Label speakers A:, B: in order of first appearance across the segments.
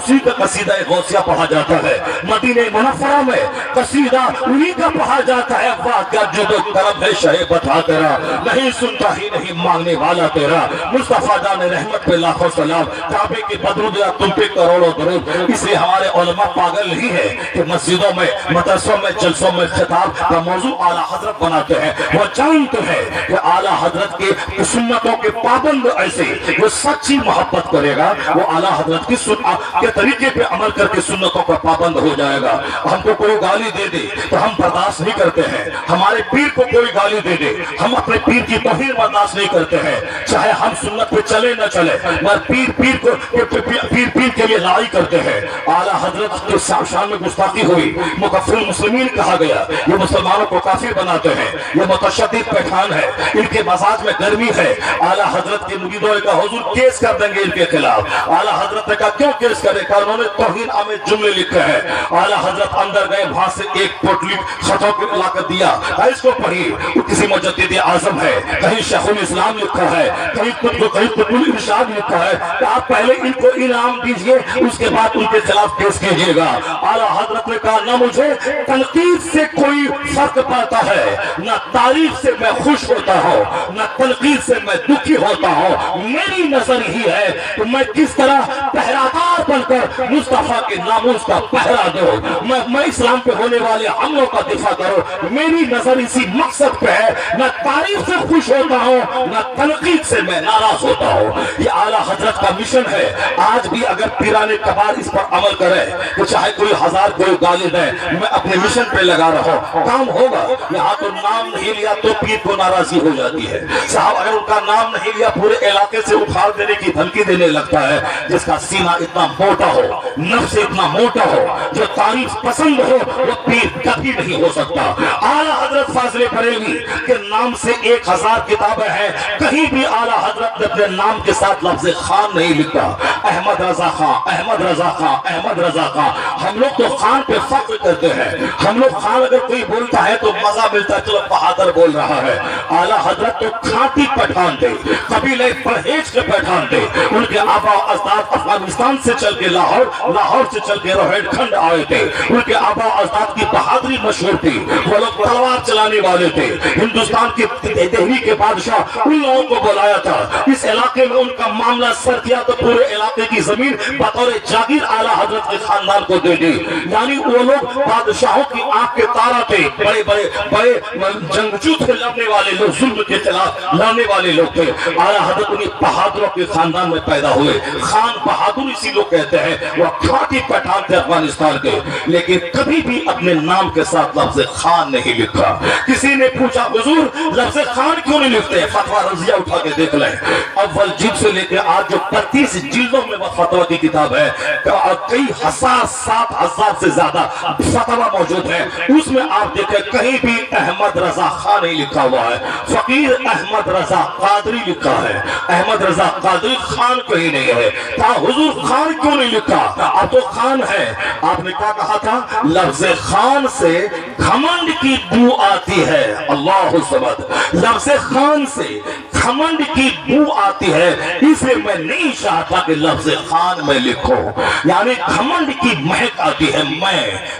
A: اسی کا قصیدہ غوثیہ پڑھا جاتا ہے، مدینہ منورہ میں قصیدہ انہی کا پڑھا جاتا ہے، واہ کیا جود و کرم ہے شہ بتا تیرا، نہیں سنتا ہی نہیں مانگنے والا تیرا، مصطفیٰ جان رحمت پہ لاکھوں سلام، کعبے کی بدرود یا تم پہ کروڑوں درود۔ اس لیے ہمارے علماء پاگل نہیں ہے کہ مسجدوں میں مدرسوں میں جلسوں میں خطاب کا موضوع اعلیٰ حضرت بناتے ہیں، وہ جانتے ہیں کہ اعلیٰ حضرت کی سنتوں کے پابند ایسے وہ سچی محبت کرے گا، وہ اعلیٰ حضرت کی کے طریقے پہ عمل کر کے سنتوں کا پابند ہو جائے گا۔ ہم کو کوئی گالی دے دے تو ہم برداشت نہیں کرتے ہیں، ہمارے پیر کو کوئی گالی دے دے ہم اپنے پیر کی توہین برداشت نہیں کرتے ہیں، چاہے ہم سنت پہ چلے نہ چلے، مگر پیر کے لیے لڑائی کرتے ہیں۔ اعلیٰ حضرت کے شان میں گستاخی ہوئی، مکفر المسلمین کہا گیا، یہ مسلمانوں کو کافر بناتے ہیں، یہ متشدد پیٹھان ہے، ان کے مزاج میں گرمی ہے۔ اعلیٰ حضرت کے مریدوں نے کہا حضور کیس کر دیں گے ان کے خلاف۔ اعلیٰ حضرت نے کہا کیوں کیس کرے؟ کہا انہوں نے توہین آمیز جملے لکھے ہیں۔ اعلیٰ حضرت اندر گئے، وہاں سے ایک پوٹلی خطوں کے لا کر دیا، اس کو پڑھی، کسی مجدد اعظم ہے، کہیں شیخ الاسلام لکھا ہے، کہیں قطب الارشاد لکھا ہے کہ آپ پہلے ان کو انعام دیجئے اس کے بعد ان کے خلاف کیس کیجئے گا۔ اعلیٰ حضرت نے کہا نہ مجھے تنقید سے کوئی فرق پڑتا ہے، نہ تعریف سے میں خوش ہوتا ہوں، نہ تنقید سے میں دکھی ہوتا ہوں، میری نظر ہی ہے کہ میں کس طرح پہرادار بن کر مصطفیٰ کے ناموس کا پہرا دوں، میں اسلام پہ ہونے والے حملوں کا دفاع کروں، میری نظر اسی مقصد پہ ہے، نہ تعریف سے خوش ہوتا ہوں نہ تنقید سے میں ناراض ہوتا ہوں۔ یہ اعلیٰ حضرت کا مشن ہے۔ آج بھی اگر پیرانے کبار اس پر عمل کرے تو چاہے کوئی ہزار کوئی گالی دے، میں اپنے مشن پہ لگا رہا ہوں، کام ہوگا۔ یہاں تو نام نہیں لیا تو پیر کو ناراضی ہو جاتی ہے، صاحب اگر ان کا نام نہیں لیا پورے علاقے سے اکھاڑ دینے کی دھمکی دینے لگتا ہے۔ جس کا سینہ اتنا موٹا ہو، نفس اتنا موٹا ہو، جو تعریف پسند ہو، وہ پیر کبھی نہیں ہو سکتا۔ اعلیٰ حضرت فاضل بریلوی کے نام سے 1000 کتابیں ہیں، کہیں بھی اعلیٰ حضرت نے اپنے نام کے ساتھ لفظ خان نہیں لکھا۔ احمد رضا خان، احمد رضا خان، احمد رضا خان۔ ہم لوگ تو خان پہ فخر کرتے ہیں، ہم لوگ خان اگر کوئی بولتا ہے تو مزہ ملتا ہے، چلو بہادر بول رہا ہے۔ اعلیٰ حضرت تو کھاٹی پٹھان تھے، قبیلہ پرہیز کے پٹھان تھے، ان کے آبا و اجداد افغانستان سے چل کے لاہور سے چل کے روہیل کھنڈ آئے تھے، ان کے آبا و اجداد کی بہادری مشہور تھی، وہ لوگ تلوار چلانے والے تھے۔ ہندوستان کی دہلی کے بادشاہ ان لوگوں کو بلایا تھا، اس علاقے میں ان کا معاملہ سر کیا تو پورے علاقے کی زمین بطور جاگیر اعلیٰ حضرت کے خاندان کو دے دی۔ یعنی وہ لوگ بادشاہوں کی آنکھ کے تارا تھے، بڑے جنگجو تھے، لڑنے والے لوگ، ظلم کے خلاف لڑنے والے لوگ تھے۔ اعلیٰ حضرت انہیں بہادروں کے خاندان میں پیدا ہوئے، خان بہادر اسی لوگ کہتے ہیں، وہ کھاٹی پٹھان تھے افغانستان کے، لیکن کبھی بھی اپنے نام کے ساتھ لفظ خان نہیں لکھا۔ کسی نے پوچھا حضور لفظ خان کیوں نہیں لکھتے؟ فتویٰ رضیہ اٹھا کے دیکھ لیں، اول جلد سے لے کے آج جو 35 جلدوں میں وہ فتویٰ کی کتاب ہے، کئی ہزار 7000 سے زیادہ فتویٰ موجود ہے، اس میں آپ دیکھیں کہیں بھی احمد رضا خان نہیں لکھا ہوا ہے، فقیر احمد رضا قادری لکھا ہے، احمد رضا قادری خان کہیں نہیں ہے۔ کہا حضور خان کیوں نہیں لکھا؟ اب تو خان ہے۔ آپ نے کیا کہا تھا؟ لفظ خان سے گھمنڈ کی بو آتی ہے، اللہ صمد، لفظ خان سے گھمنڈ کی بو آتی ہے، اس لیے میں نہیں چاہتا کہ لفظ خان میں لکھو، یعنی گھمنڈ کی مہک آتی ہے،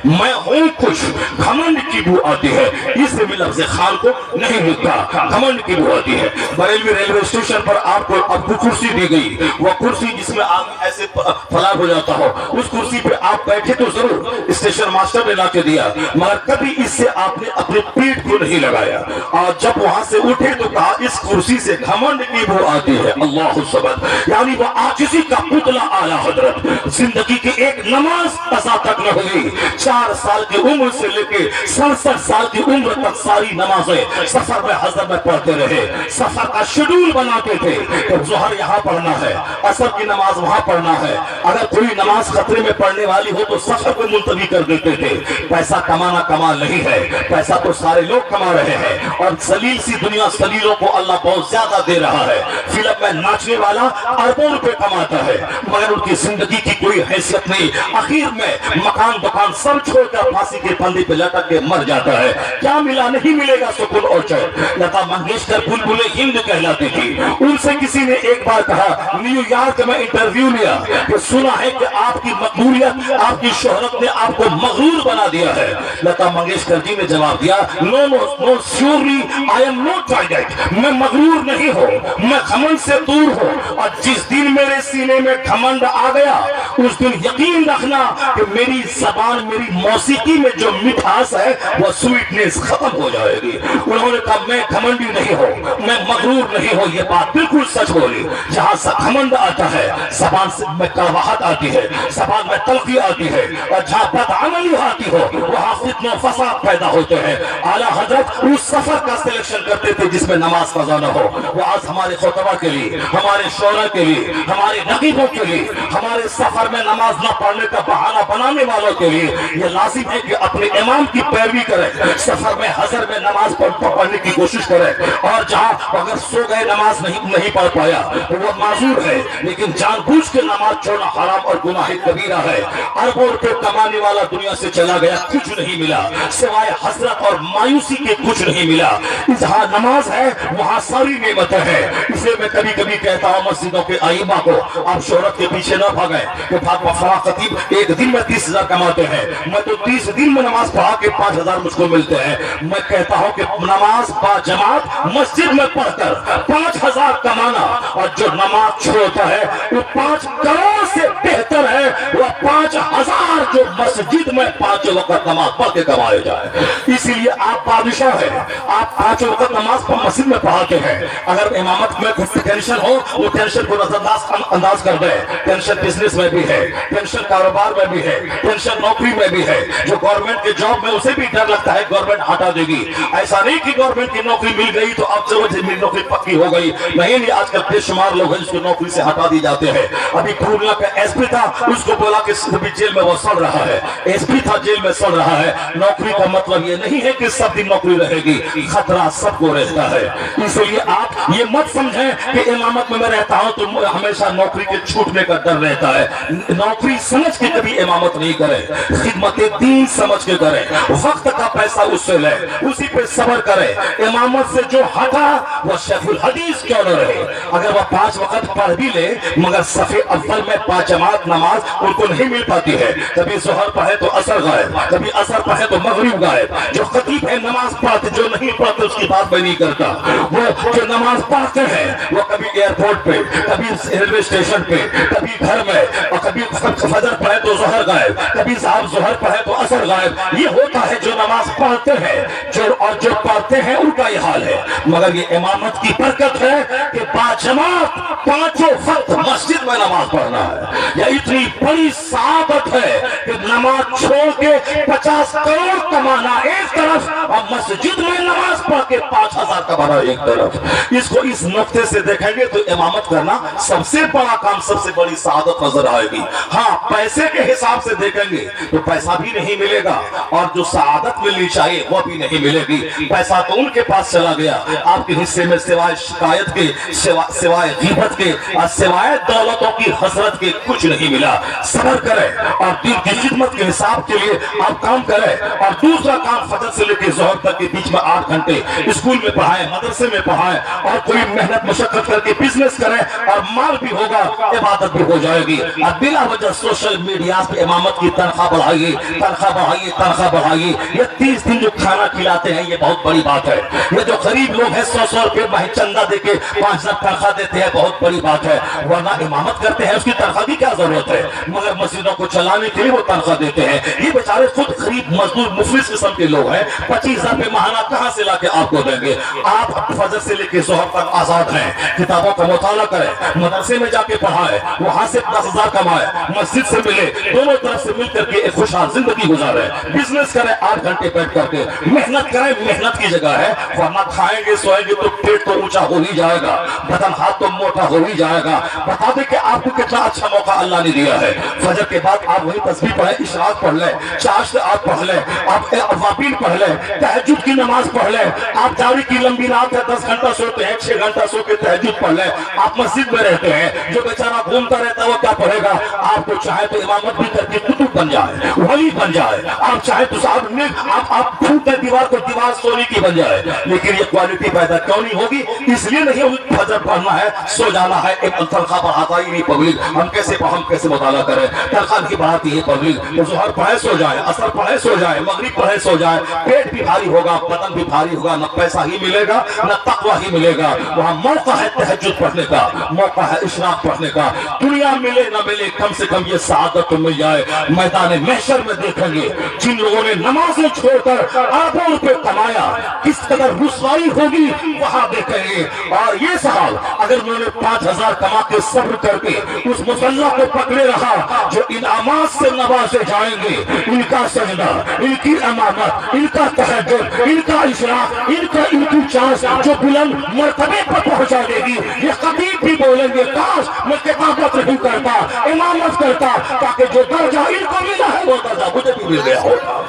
A: میں ہوں خوش، گھمنڈ کی بو آتی ہے، اس لیے میں لفظ خان کو نہیں لکھا، گھمنڈ کی بو آتی ہے۔ بریلوی ریلوے اسٹیشن پر آپ کو کرسی دی گئی، وہ کرسی جس میں آپ ایسے فلاح ہو جاتا ہو، اس کرسی پہ آپ بیٹھے تو ضرور اسٹیشن ماسٹر نے لا کے دیا، مگر کبھی اس سے آپ نے اپنے پیٹ کو نہیں لگایا، اور جب وہاں سے اٹھے تو کہا اس کرسی سے گھمنڈ کی بو آتی ہے، اللہ صمد، یعنی وہ عاجزی کا پتلا اعلیٰ حضرت، زندگی کی ایک نماز قضا تک نہ ہوئی، 4 سال کی عمر سے لے کے 67 سال کی عمر تک ساری نمازیں سفر میں حضر میں پڑھتے رہے، سفر کا شیڈول بناتے تھے کہ ظہر یہاں پڑھنا ہے، عصر کی نماز وہاں پڑھنا ہے، اگر کوئی نماز خطرے میں پڑھنے والی ہو تو سفر کو ملتوی कर देते थे। पैसा कमाना कमाल नहीं है, पैसा तो सारे लोग कमा रहे हैं और सलील सी दुनिया, सलीलों को अल्लाह बहुत ज्यादा दे रहा है। फिल्म में नाचने वाला अरबों रुपए कमाता है मगर उनकी जिंदगी की कोई हैसियत नहीं। आखिर में मकान दुकान सब छोड़कर फांसी के फंदे पे लटक के मर जाता है। क्या मिला? नहीं मिलेगा सुकून और चैन। लता मंगेशकर बुलबुले हिंद कहलाती थी। उनसे किसी ने एक बार कहा, न्यूयॉर्क में इंटरव्यू लिया कि सुना है कि आपकी मकबूलियत, आपकी शोहरत ने आपको मगरूर बना दिया है। लता मंगेशकर जी ने जवाब दिया, no no no surely I am not like that. मैं मगरूर नहीं हूँ, मैं घमंड से दूर हूँ और जिस दिन मेरे सीने में घमंड आ गया उस दिन यकीन रखना कि मेरी जबान, मेरी मौसीकी में जो मिठास है वो स्वीटनेस खत्म हो जाएगी। उन्होंने कहा, मैं घमंडी नहीं हूँ, मैं मगरूर नहीं हूँ। ये बात बिल्कुल सच बोली। जहाँ से घमंड आता है जबान में कड़वाहट आती है, जबान में तलखी आती है और जहाँ बदअमली आती हो वहाँ फित्ना फसाद पैदा होते हैं। आला हजरत उस सफर का सिलेक्शन करते थे जिसमें नमाज कज़ा न हो। वो आज हमारे खुतबा के लिए, हमारे शोरा के लिए, हमारे नकीबों के लिए, हमारे सफर में नमाज न पढ़ने का बहाना बनाने वालों के लिए ये लाजिम है कि अपने इमाम की पैरवी करें, सफर में हजर में नमाज पढ़ने की कोशिश करें। और जहाँ अगर सो गए नमाज नहीं पढ़ पाया तो वो माजूर है, लेकिन जानबूझ के नमाज छोड़ना हराम और गुनाह कबीरा है। अरबों रुपए कमाने वाला दुनिया से चला गया, कुछ नहीं मिला सिवाय हसरत और मायूसी के, कुछ नहीं मिला। जहाँ नमाज है वहाँ सारी नेमतें हैं। इसलिए मैं कभी कभी कहता हूँ मस्जिदों के आइमा को, आप शोहरत के पीछे न भागें कि फला खतीब एक दिन में 30,000 कमाते हैं, मैं तो 30 दिन में नमाज पढ़ा के 5,000 मुझको मिलते हैं। मैं कहता हूँ कि नमाज बाजमात मस्जिद में पढ़कर 5,000 कमाना और जो नमाज छोड़ता है वो 5 करोड़ से बेहतर है वो 5,000 जो मस्जिद में 5 वक्त नमाज पढ़ के कमाए जाए। इसीलिए आप बादशाह हैं, आप 5 वक्त नमाज मस्जिद में पढ़ाते हैं। अगर इमामत में कुछ टेंशन हो वो टेंशन को नजरअंदाज कर दे। टेंशन बिजनेस में भी है, टेंशन कारोबार में भी है, टेंशन नौकरी में भी है। जो गवर्नमेंट के जॉब में उसे भी डर लगता है गवर्नमेंट हटा देगी। ऐसा नहीं कि गवर्नमेंट की नौकरी मिल गई तो अब चलो मेरी नौकरी पक्की हो गई, नहीं। आजकल बेशुमार लोग हैं जिसको नौकरी से हटा दी जाते हैं। अभी पूर्णिया का एसपी था, उसको बोला कि जेल में वो सड़ रहा है, एसपी था जेल में सड़ रहा है। नौकरी का मतलब ये नहीं है कि सब दिन नौकरी रहेगी, खतरा सबको रहता है। इसलिए आप ये मत समझें कि इमामत में मैं रहता हूं तो हमेशा नौकरी के छूटने का डर रहता है। नौकरी समझ के कभी इमामत नहीं करें, खिदमत दीन समझ के करें, वक्त का पैसा उससे ले, उसी पे सब्र करें। इमामत से जो हटा वो शेखुल हदीस क्यों न रहे। अगर वह 5 वक्त पढ़ भी ले मगर सफे अव्वल में 5 जमात नमाज उनको नहीं मिल पाती है। कभी जोहर पढ़े तो असर गायब, कभी असर पढ़े तो मगरिब गायब। जो खतीब है नमाज पढ़ते, जो नहीं पढ़ते उसकी बात मैं नहीं करता। वो जो नमाज पढ़ते हैं वो कभी एयरपोर्ट पे, कभी रेलवे स्टेशन पे, कभी घर में, और कभी फजर पढ़े तो जोहर गायब, कभी साहब जोहर पढ़े तो असर गायब। ये होता है जो नमाज पढ़ते हैं, जो पढ़ते हैं उनका ये हाल है। मगर ये इमामत की बरकत है कि बाजमात 5 वक्त मस्जिद में नमाज पढ़ना है। यह इतनी बड़ी साबत है कि नमाज छोड़ के 50 करोड़ कमाना एक तरफ और मस्जिद में नमाज पढ़ के 5,000 कमाना एक तरफ। इसको इस नुक्ते से देखेंगे तो इमामत करना सबसे बड़ा काम, सबसे बड़ी सादत नजर आएगी। हाँ, पैसे के हिसाब से देखेंगे तो पैसा भी नहीं मिलेगा और जो सादत मिलनी चाहिए वो भी नहीं मिलेगी। पैसा तो उनके पास चला गया, आपके हिस्से में सिवाय शिकायत के, सिवाय गीबत के और सिवाय दौलतों की हसरत के कुछ नहीं मिला। सब्र करें और दीन की खिदमत के हिसाब के लिए आप काम करें। और दूसरा काम, फजर से लेकर जोहर तक के बीच में 8 घंटे स्कूल में पढ़ाएं, मदरसे में पढ़ाएं और कोई मेहनत मुशक्कत करके बिजनेस करें और माल भी होगा, इबादत भी हो जाएगी। और बिला वजह सोशल मीडिया पे इमामत की तनख्वाह बढ़ाइए, तनख्वाह बढ़ाइए, तनख्वाह बढ़ाइए। ये 30 दिन जो खाना खिलाते हैं ये बहुत बड़ी बात है। ये जो गरीब लोग हैं 100-100 रुपए माह चंदा देके 5,000 तनख्वाह देते हैं, बहुत बड़ी बात है। वरना इमामत करते हैं उसकी तनख्वाह की क्या जरूरत है, मगर मस्जिदों को चलाने के लिए वो तनख्वाह देते हैं। ये बेचारे खुद गरीब मजदूर मुफलिस किस्म के लोग हैं, 25,000 रुपए महाना कहाँ से लाके आपको देंगे। आप फजर से लेके जोहर तक आजाद हैं, किताबों का मुताला करें, मदरसे में जाके पढ़ाएं, वहां से 10,000 कमाएं, मस्जिद से मिले, दोनों तरफ से मिलकर के एक खुशहाल जिंदगी गुजारें। बिजनेस करें 8 घंटे बैठ करके, मेहनत करें, मेहनत की जगह है। वरना खाएंगे सोएंगे तो पेट तो ऊंचा हो ही जाएगा, बदन हाथ तो मोटा हो ही जाएगा। बता दें कि आपको कितना अच्छा मौका अल्लाह ने दिया है। फजर के बाद आप वही तस्बीह पढ़ें ہے इशराक पढ़ ले, चाश्त आप पढ़ ले, आप अवाबिल पढ़ ले, तहज्जुद की नमाज पढ़ ले, आप जारी की लंबी रात है 10 घंटा सोते हैं, 6 घंटा सो के तहज्जुद पढ़ ले, आप मस्जिद में रहते हैं, जो बेचारा घूमता रहता है वो क्या पढ़ेगा? आपको चाहे तो इमामत भी करके कुतुब बन जाए, वली बन जाए, आप चाहे तो साहब में आप फूटे दीवार को दीवार सोने की बन जाए, लेकिन ये क्वालिटी पैदा क्यों नहीं होगी? इसलिए नहीं होगी। फजर पढ़ना है, सो जाना है, एक तनख्वाह बढ़ाता ही नहीं पब्लिक, हम कैसे मुताला करें, तनख्वाह नहीं बढ़ाती है पब्लिक, तो ज़ोहर पढ़े सो जाए, असर पढ़े सो जाए, मगरिब पढ़े सो जाए, पेट भी भारी होगा, बदन भी भारी होगा, न पैसा ही मिलेगा न तकवा ही मिलेगा। वहाँ मौका है तहज्जुद पढ़ने का, मौका है इशराक पढ़ने का। दुनिया मिले न मिले, कम से कम ये सआदत तो मिल जाए। मैदान महशर में देखेंगे जिन लोगों ने नमाजें छोड़कर अरबों रुपए कमाया, किस कदर रुसवाई होगी वहां देखेंगे। और ये साहब अगर उन्होंने 5000 कमा के सब्र करके उस मुसल्ला को पकड़े रहा, जो इनामात से नवाजे जाएंगे, इनका सजदा, इनकी अमानत, इनका तहज्जुद, इनका इशराक, इनकी चांस जो बुलंद मर्तबे पर पहुंचा देगी। ये कभी भी बोलेंगे काश मैं किताबत नहीं करता, इमामत करता, ताकि जो दर्जा इनको मिला है वो दर्जा मुझे भी मिल गया होता।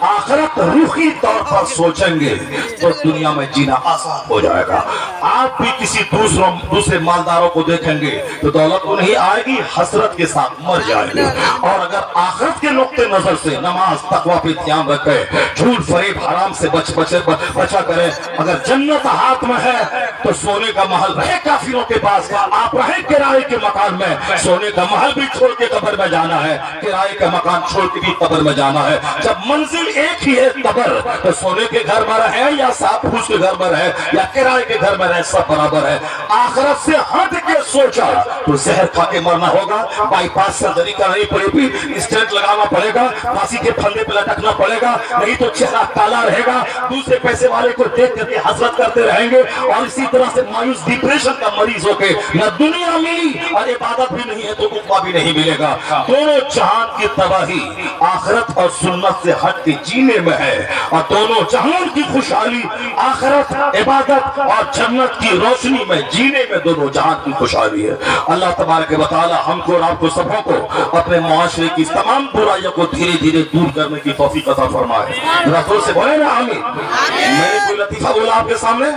A: आखिरत रूही तौर पर सोचेंगे तो दुनिया में जीना आसान हो जाएगा। आप भी किसी दूसरे मालदारों को देखेंगे तो दौलत तो नहीं आएगी, हसरत के साथ मर जाएंगे। और अगर आखिरत के नुक्ते नजर से नमाज तकवा पे ध्यान रखे, झूठ फरेब हराम से बचा करे, अगर जन्नत हाथ में है तो सोने का महल रहे काफिरों के पास, आप रहे किराए के मकान में, सोने का महल भी छोड़ के कब्र में जाना है, किराए का मकान छोड़ के भी कब्र में जाना है। जब मंजिल एक ही है कब्र, तो सोने के घर में रहे या साफ फूस के घर में रहे या किराए के घर में रहे, सब बराबर है। आखिरत से हट के सोचा तो जहर खा के मरना होगा, बाईपास सर्जरी करानी पड़ेगी, स्टेंट लगाना पड़ेगा, फांसी के फंदे पे लटकना पड़ेगा, नहीं तो चेहरा काला रहेगा, दूसरे पैसे वाले को देख करके हसरत करते रहेंगे। और इसी तरह से मायूस डिप्रेशन का मरीज होके न दुनिया मिली और इबादत भी नहीं है तो उकबा भी नहीं मिलेगा। दोनों जहान की तबाही आखिरत और सुन्नत से हट के जीने में है, और दोनों जहान की खुशहाली आखिरत, इबादत और जन्नत की रोशनी में जीने में दोनों जहान की खुशहाली है। अल्लाह तबारक व तआला हमको और आपको सबों को अपने मुआशरे की तमाम बुराइयों को धीरे धीरे दूर करने की तौफीक अता फरमाए। रसूल से बोले ना आमीन। मैंने कोई लतीफा बोला आपके सामने?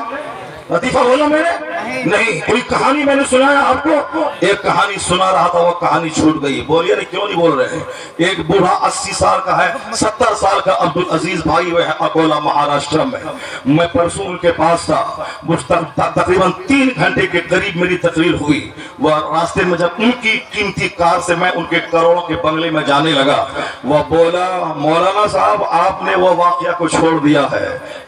A: लतीफा बोला मैंने? नहीं। कोई कहानी मैंने सुनाया आपको? एक कहानी सुना रहा था, वो कहानी छूट गई। बोलिए नहीं, क्यों नहीं बोल रहे हैं? एक बूढ़ा 80 साल का है, 70 साल का अब्दुल अजीज भाई वो है अकोला महाराष्ट्र में। मैं परसों उनके पास था, तकरीबन 3 घंटे के करीब मेरी तकरीर हुई। वह रास्ते में जब उनकी कीमती कार से मैं उनके करोड़ों के बंगले में जाने लगा, वह बोला, मौलाना साहब आपने वो वाकया को छोड़ दिया है,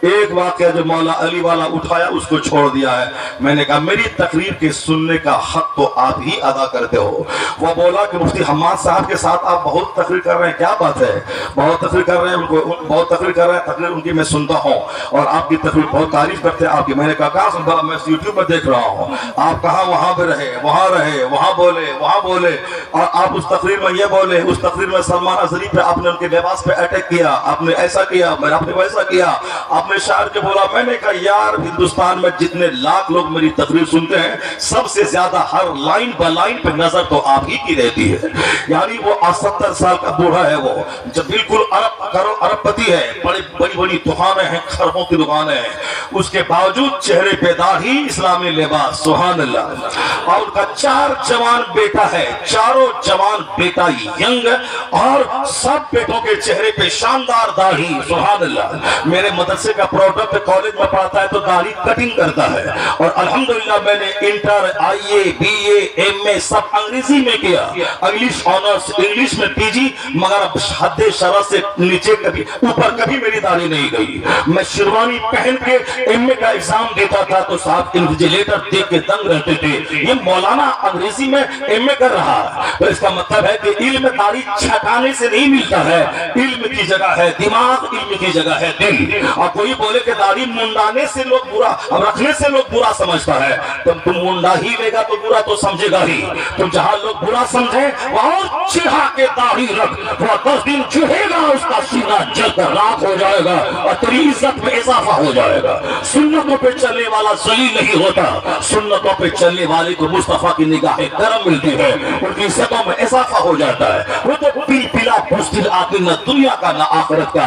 A: एक वाकया जो मौला अली वाला उठाया उसको छोड़ दिया है। मैंने कहा मेरी तकरीर के सुनने का हक तो आप ही अदा करते हो। वो बोला कि मुफ्ती हम्माद साहब के साथ आप बहुत तकरीर कर रहे हैं, क्या बात है? बहुत तकरीर कर रहे हैं, उनको बहुत तकरीर कर रहे हैं, तकरीर उनकी मैं सुनता हूँ और आपकी तकरीर बहुत तारीफ करते हैं आपकी। मैंने कहा कहाँ सुनता? मैं यूट्यूब में देख रहा हूँ, आप कहाँ वहां पे रहे, वहां बोले और आप उस तकरीर में ये बोले, उस तकरीर में सलमान अजहरी पे आपने उनके लिबास पे अटैक किया, आपने ऐसा किया, आपने वैसा किया, आपने शायर के बोला। मैंने कहा यार हिंदुस्तान में जितने लाख लोग मेरी तकरीर सुनते हैं, सबसे ज्यादा हर लाइन ब लाइन पे नजर तो आप ही की रहती है। यानी वो 70 साल का बूढ़ा है, वो जब बिल्कुल अरबपति है, बड़ी बड़ी दुकानें हैं, खरबों की दुकानें हैं, उसके बावजूद चेहरे पे दाढ़ी, इस्लामी लिबास, सुभान अल्लाह। और उनका 4 जवान बेटा है, चारों जवान बेटा यंग, और सब बेटों के चेहरे पे शानदार दाढ़ी, सुभान अल्लाह। मेरे मदरसे का प्रोडक्ट कॉलेज में पढ़ता है तो दाढ़ी कटिंग करता है, और अल्हम्दुलिल्लाह मैंने इंटर, IA, BA, MA सब अंग्रेजी में किया, इंग्लिश ऑनर्स, इंग्लिश में PG, मगर हद शरह से नीचे कभी ऊपर कभी मेरी दाढ़ी नहीं गई। मैं शेरवानी पहन के MA का एग्जाम देता था तो साहब इन्विजिलेटर देख के दंग रहते थे, ये मौलाना अंग्रेजी में MA कर रहा है। तो इसका मतलब है कि इल्म दाढ़ी छटाने से नहीं मिलता है, इल्म की जगह है दिमाग, इल्म की जगह है दिल। और कोई बोले कि दाढ़ी मुंडाने से लोग बुरा, अब रखने से लोग बुरा समझता है। तुम मुंडा ही लेगा तो बुरा तो समझेगा ही। तुम जहां लोग बुरा समझे और चिढ़ा के दाढ़ी रख, वो 10 दिन चिढ़ेगा, उसका सीना जलकर राख हो जाएगा और तेरी इज्जत में इजाफा हो जाएगा। सुन्नतों पे चलने वाला जलील नहीं होता, सुन्नतों पे चलने वाले को मुस्तफा की निगाहें करम मिलती है, उनकी इज्जतों में इजाफा हो जाता है। वो तो पिला बुज़दिल आदमी न दुनिया का न आखिरत का।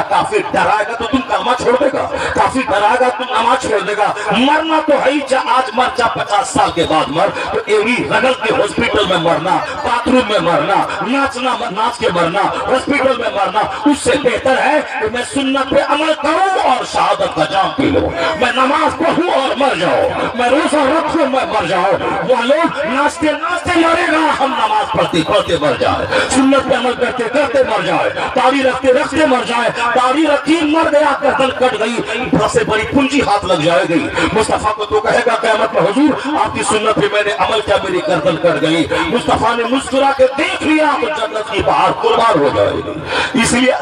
A: काफिर डराएगा तो तुम कलमा छोड़ देगा, काफिर डराएगा तुम नमाज छोड़ देगा। मरना तो है ही, आज मर जा 50 साल के बाद मर, तो एड़ी रगल के हॉस्पिटल में मरना, बाथरूम में मरना, नाच के मरना, हॉस्पिटल में मरना, उससे बेहतर है कि मैं सुन्नत पे अमल करूं और शहादत का जाम पी लूं। मैं नमाज पढ़ूं और मर जाऊं, मैं रोजा रखूं मैं मर जाऊं। वो लोग नाचते नाचते मरेगा, हम नमाज पढ़ते पढ़ते मर जाए, सुन्नत पे अमल करते करते मर जाए, दाढ़ी रखते रखते मर जाए। दाढ़ी रखी मर गया, गर्दन कट गई, सबसे बड़ी पूंजी हाथ लग जाएगी। मुस्तफा को तो कहेगा क़यामत में, हुजूर आपकी सुन्नत पे मैंने अमल किया, मेरी गर्दन कट गई। मुस्तफा ने मुस्कुरा के देख लिया तो जन्नत की बहार कुर्बान हो जाएगी। इसलिए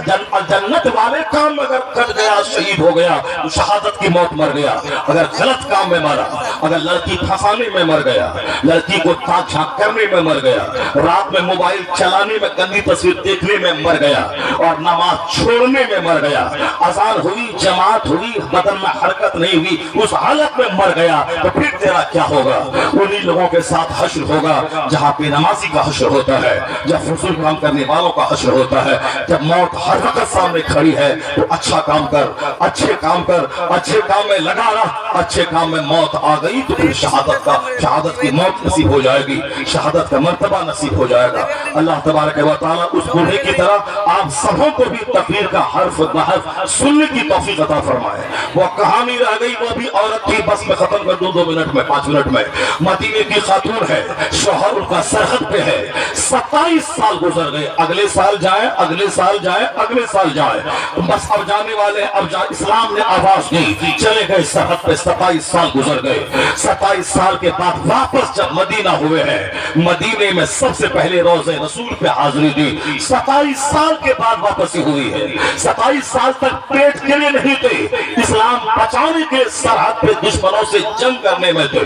A: जन्नत वाले काम में अगर कट गया, शहीद हो गया, तो शहादत की मौत मर गया। अगर गलत काम में मरा, अगर लड़की फंसाने में मर गया, लड़की को ताक झांक करने में मर गया, रात में मोबाइल चलाने में, गंदी तस्वीर देखने में मर गया और नमाज छोड़ने में मर गया, अजान हुई, जमात हुई, बदन में हरकत नहीं हुई, उस हालत में मर गया, तो फिर तेरा क्या होगा? उन्हीं लोगों के साथ हश्र होगा जहां पे नमाजी का हश्र होता है, जब फजूल काम करने वालों का हश्र होता है। जब मौत हर वक्त सामने खड़ी है तो अच्छा काम कर, अच्छे काम कर, अच्छे काम में लगा रहा। अच्छे काम में मौत आ गई तो फिर शहादत की मौत नसीब हो जाएगी, शहादत का मर्तबा नसीब हो जाएगा। अल्लाह तबारक व तआला उस बूढ़े की तरह आप सबों को भी तकरीर का हर्फ बहर्फ सुनने की तौफीक अता फरमाए। वो कहानी रह गई, वो भी औरत थी, बस मैं खत्म कर दूं 2 मिनट में, 5 मिनट में। मदीने की खातून है, शौहर उनका सरहद पे है, 27 साल गुजर गए, अगले साल जाए, अगले साल जाए, अगले साल जाए, बस अब जाने वाले, इस्लाम ने आवाज दी, चले गए सरहद पे। 27 साल गुजर गए। 27 साल के बाद वापस जब मदीना हुए हैं, मदीने में सबसे पहले रोज़े रसूल पे हाजिरी दी। 27 साल के बाद वापसी हुई है। 27 साल तक पेट के लिए नहीं थे, इस्लाम बचाने के सरहद पे दुश्मनों से जंग करने में थे।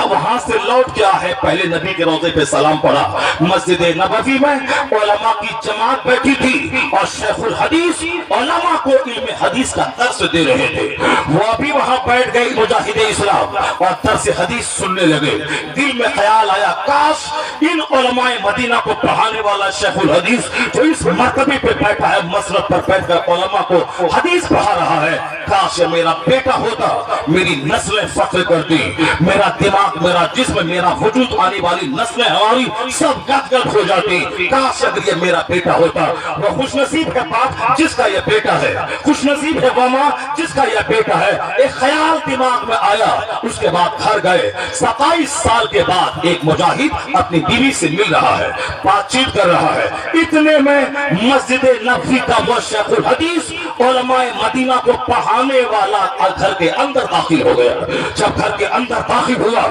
A: वहां से लौट के आए, पहले नबी के रोज़े पे सलाम पढ़ा। मस्जिद नबवी में उलमा की जमात बैठी थी और शेखुल हदीस उलमा को इल्म हदीस का दर्स दे रहे थे। वो भी वहां बैठ गए मुजाहिदे इस्लाम और दर्स हदीस सुनने लगे। दिल में ख्याल आया, काश इन उलमाए मदीना को पढ़ाने वाला शेखुल हदीस जो इस मरतबे पे बैठा है, मसरत पर बैठकर उलमा को हदीस पढ़ा रहा है, काश मेरा बेटा होता, मेरी नस्लें फख्र करती, मेरा दिमाग, मेरा जिस्म, मेरा वजूद, आने वाली नस्लें हमारी सब गदगद हो जाती। काश अगर ये मेरा बेटा होता। वो खुशनसीब है बाप जिसका ये बेटा है, खुशनसीब है वो माँ जिसका ये बेटा है। एक ख्याल दिमाग में आया, उसके बाद घर गए। 27 साल के बाद एक मुजाहिद अपनी बीवी से मिल रहा है, बातचीत कर रहा है। इतने में मस्जिद नबवी का वो शेखुल हदीस उलमाए मदीना को पढ़ाने वाला घर के अंदर दाखिल हो गया। जब घर के अंदर दाखिल हुआ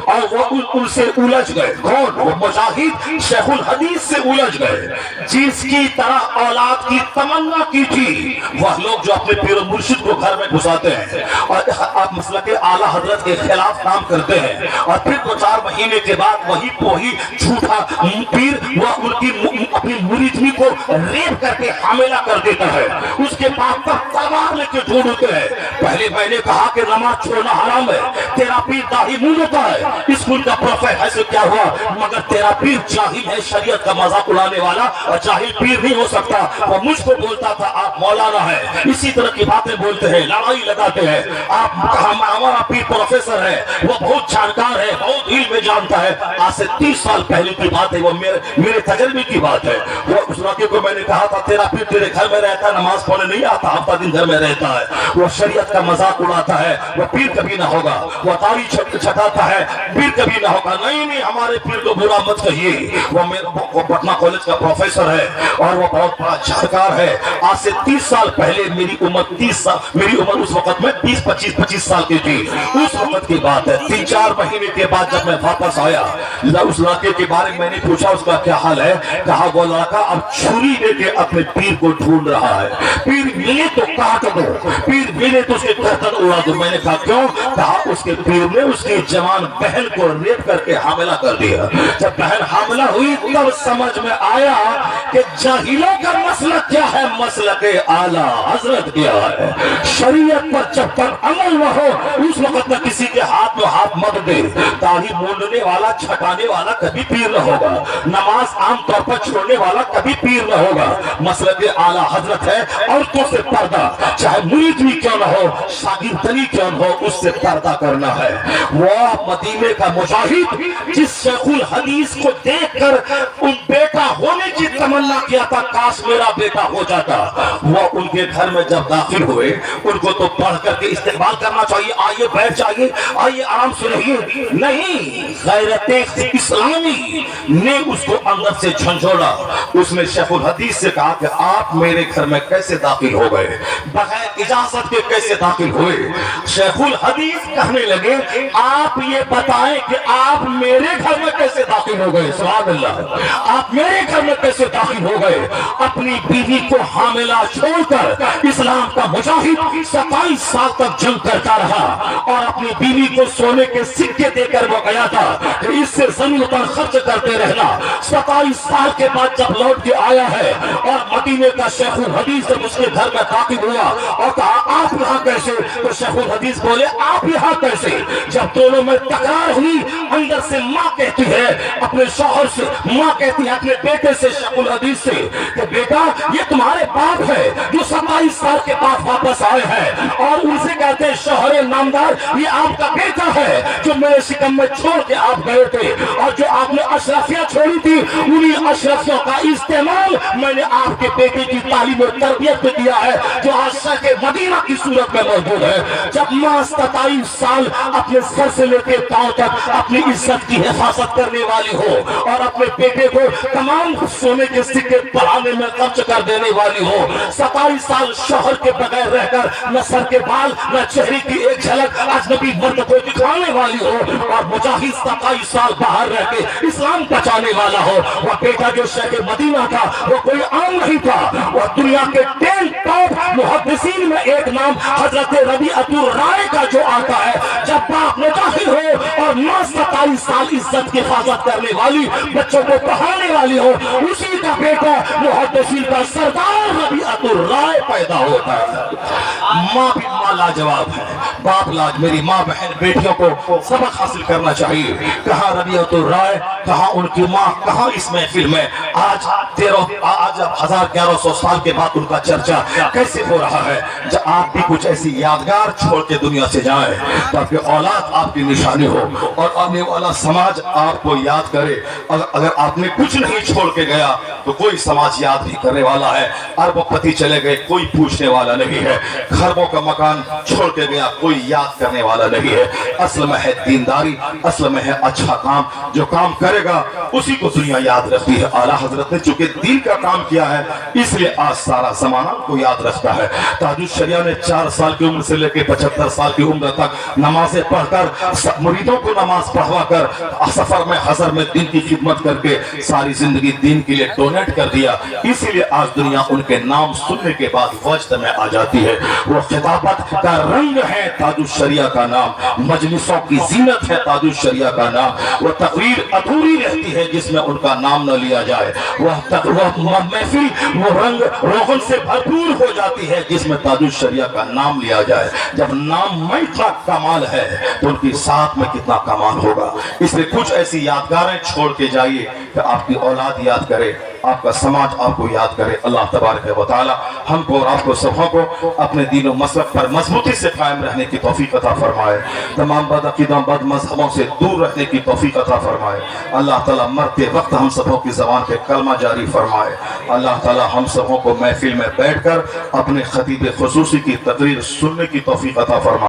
A: और वो उनसे उलझ गए। कौन? वो मुजाहिद शेखुल हदीस से उलझ गए। जिसकी तरह औलाद की तमन्ना की थी, वह लोग जो अपने पीर और मुर्शिद को घर में घुसाते हैं और आप मसलक आला हजरत के खिलाफ काम करते हैं और फिर 2-4 महीने के बाद वही झूठा पीर वह उनकी अपनी मुरीदनी को रेप करके हामिला कर देता है। उसके बाद तब तलवार लेके ढूंढते हैं। पहले मैंने कहा कि नमाज छोड़ना हराम है, तेरा पीर दाढ़ी मूंछ होता है, स्कूल का प्रोफेसर है, क्या हुआ? मगर तेरा पीर जाहिल है, शरीयत का मजाक उड़ाने वाला, और जाहिल पीर नहीं हो सकता। वो मुझको बोलता था आप मौलाना है, इसी तरह की बातें बोलते हैं, लड़ाई लगाते हैं। आप हमारा पीर प्रोफेसर है, वो बहुत जानकार है, बहुत इल्म जानता है। आज से 30 साल पहले की बात है, वो मेरे तजर्बे की बात है। वो उस लड़के को मैंने कहा था तेरा पीर तेरे घर में रहता है, नमाज पढ़ने नहीं आता, हफ्ता दिन घर में रहता है, वो शरीयत का मजाक उड़ाता है, वो पीर कभी ना होगा, वो तारी छटाता है, पीर कभी ना होगा। नहीं, हमारे पीर को बुरा मत कहिए, वो पटना कॉलेज का प्रोफेसर है और वो बहुत बड़ा जानकार है। आज से 30 साल पहले मेरी उम्र 30 साल, मेरी उम्र उस वक्त में 20-25 साल की थी। उस वक्त की बात है। 3-4 महीने के बाद जब मैं वापस आया, उस लड़के के बारे में मैंने पूछा उसका क्या हाल है। कहा वो लड़का अब छुरी लेके अपने पीर को ढूंढ रहा है, पीर मिले तो काट दो, पीर मिले तो उसके गर्दन उड़ा दो। मैंने कहा क्यों? कहा उसके पीर ने उसकी जवान बहन को रेप करके हामिला कर दिया। जब बहन हामिला हुई तब समझ में आया कि जाहिलों का मसला क्या है, मसलक आला हजरत क्या है। शरीयत पर जब तक अमल न हो उस वक्त में किसी के हाथ में हाथ मत दे। दाढ़ी मूंडने वाला, छटाने वाला कभी पीर न होगा, नमाज आम तौर पर छोड़ने वाला कभी पीर न होगा। मसलक आला हजरत है औरतों से पर्दा, चाहे मुरीद भी क्यों न हो, शागिर्दनी क्यों न हो, उससे पर्दा करना है। वो मदीने का मुजाहिद जिस शेखुल हदीस को देखकर उन बेटा होने की तमन्ना किया था, काश मेरा बेटा हो जाता, वो उनके घर में जब दाखिल हुए उनको तो पढ़ करके इस्तेमाल करना चाहिए, आइए बैठ जाइए, आइए आराम सुनिए, नहीं, गैरत इस्लामी ने उसको अंदर से झंझोड़ा। उसने शेखुल हदीस से कहा कि आप मेरे घर में कैसे दाखिल हो गए, बगैर इजाजत के कैसे दाखिल हुए? शेखुल हदीस कहने लगे आप ये बताएं कि आप मेरे घर में कैसे दाखिल हो गए। सुभान अल्लाह, आप मेरे घर में कैसे दाखिल हो गए? अपनी बीवी को हामिला छोड़कर इस्लाम का मुजाहिद 27 साल तक जंग करता रहा और अपनी बीवी को सोने के सिक्के देकर वो गया था कि इससे जमीन पर खर्च करते रहना। 27 साल के बाद जब लौट के आया है और मदीने का शेखुल हदीस जब उसके घर में दाखिल हुआ और कहा आप यहाँ कैसे, तो शेखुल हदीस बोले आप यहाँ कैसे? जब दोनों में तकरार हुई, अंदर से माँ कहती है अपने शौहर से, माँ कहती है अपने बेटे से, शेखुल हदीस से कि बेटा ये तुम्हारे बाप है जो 27 साल के बाद वापस आए हैं, और उनसे कहते हैं शौहर नामदार ये आपका बेटा है जो मेरे शिकम में छोड़ के आप गए थे, और जो आपने अशरफियां छोड़ी थी उन्हीं अशरफियों का इस्तेमाल मैंने आपके बेटे की तालीम और तरबियत में दिया है जो आज के मदीना की सूरत में मौजूद है। जब माँ 27 साल अपने सर से लेकर पांव तक अपनी इज्जत की हिफाजत करने वाली हो और अपने बेटे को तमाम सोने के सिक्के पढ़ाने में खर्च कर देने वाली हो, 27 साल शौहर के बगैर रहकर न सर के बाल न चेहरे की एक झलक अजनबी मर्द को दिखाने वाली हो, और मुजाहिद 27 साल बाहर रह के इस्लाम बचाने वाला हो, वह बेटा जो शेख मदीना था वो कोई आम नहीं था, वह दुनिया के 10 टॉप मुहद्दिसीन में एक नाम हजरत रबीअतुर राय का जो आता है। जब बाप मुजाहिद हो और माँ 27 साल इज्जत की हिफाजत करने वाली, बच्चों को पढ़ाने वाली हो, उसी का बेटा मुहद्दिसीन का सरदार रबीअतुर राय पैदा होता है। माँ भी माँ लाजवाब है, बाप लाज। मेरी माँ बहन बेटियों को सबक हासिल करना चाहिए। कहाँ रबीअतुर राय, कहाँ उनकी माँ, कहाँ इस महफिल में आज 1100 साल के बाद उनका चर्चा कैसे हो रहा है। जब आप भी कुछ ऐसी यादगार छोड़ के दुनिया से जाएं ताकि औलाद आपकी निशानी हो और आने वाला समाज आपको याद करे। अगर आपने कुछ नहीं छोड़ के गया तो कोई समाज याद नहीं करने वाला है। अरबपति चले गए, कोई पूछने वाला नहीं है। खरबों का मकान छोड़ के गया, कोई याद करने वाला नहीं है। असल में है दीनदारी, असल में है अच्छा काम। जो काम करेगा उसी को दुनिया याद रखती है। आला हजरत ने चूंकि दीन का काम किया है इसलिए आज सारा जमाना को याद रखता है। ताजुल शरिया ने 4 साल की उम्र से लेकर 75 साल की उम्र तक नमाजें पढ़कर, मुरीदों को नमाज पढ़वा कर, सफर में हजर में दिन की खिदमत करके सारी जिंदगी दीन के लिए डोनेट कर दिया। इसीलिए आज दुनिया उनके नाम सुनने के बाद वजद में आ जाती है। वो खिताबत का रंग है ताजुल शरिया का नाम, मजलिसों की जीनत है ताजुल शरिया का नाम। वो तकरीर अधूरी रहती है जिसमें उनका नाम न लिया जाए। वह महफिल वो रंग रोगन से भरपूर हो जाती है जिसमें ताजुल शरिया का नाम लिया जाए। जब नाम में इतना कमाल है तो उनकी साथ में कितना कमाल होगा। इसलिए कुछ ऐसी यादगारें छोड़ के जाइए कि आपकी औलाद याद करे, आपका समाज आपको याद करे। अल्लाह तबारक व तआला हमको और आपको सबों को अपने दीन और मसलक पर मजबूती से कायम रहने की तौफीक अता फरमाए। तमाम बदअकीदा बद मजहबों से दूर रहने की तौफीक अता फरमाए। अल्लाह ताला मरते वक्त हम सबों की ज़बान पे कलमा जारी फरमाए। अल्लाह ताला हम सबों को महफिल में बैठकर अपने खतीब खुसूसी की तकरीर सुनने की तौफीक अता फरमाए।